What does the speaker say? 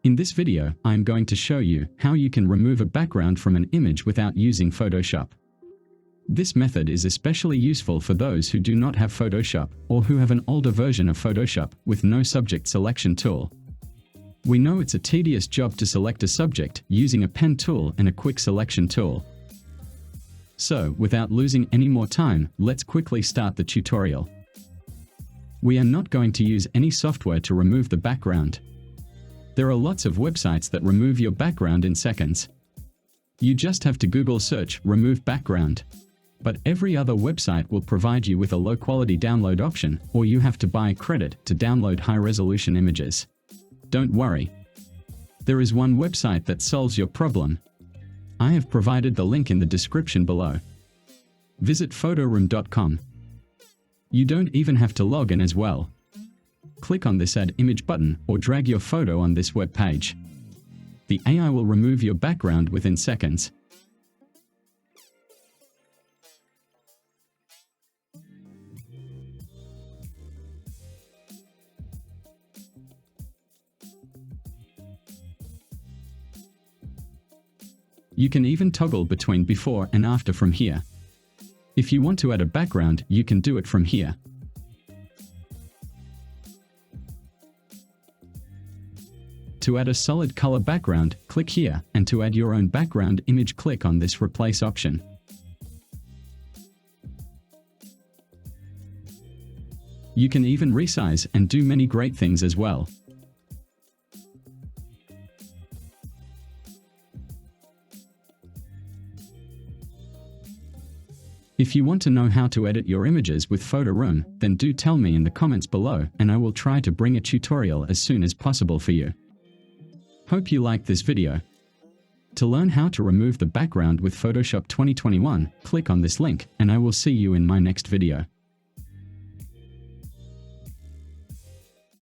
In this video, I am going to show you how you can remove a background from an image without using Photoshop. This method is especially useful for those who do not have Photoshop or who have an older version of Photoshop with no subject selection tool. We know it's a tedious job to select a subject using a pen tool and a quick selection tool. So, without losing any more time, let's quickly start the tutorial. We are not going to use any software to remove the background. There are lots of websites that remove your background in seconds. You just have to Google search "remove background." But every other website will provide you with a low-quality download option, or you have to buy credit to download high-resolution images. Don't worry. There is one website that solves your problem. I have provided the link in the description below. Visit photoroom.com. You don't even have to log in as well. Click on this Add Image button or drag your photo on this web page. The AI will remove your background within seconds. You can even toggle between before and after from here. If you want to add a background, you can do it from here. To add a solid color background, click here, and to add your own background image, click on this Replace option. You can even resize and do many great things as well. If you want to know how to edit your images with Photoroom, then do tell me in the comments below, and I will try to bring a tutorial as soon as possible for you. Hope you liked this video. To learn how to remove the background with Photoshop 2021, click on this link, and I will see you in my next video.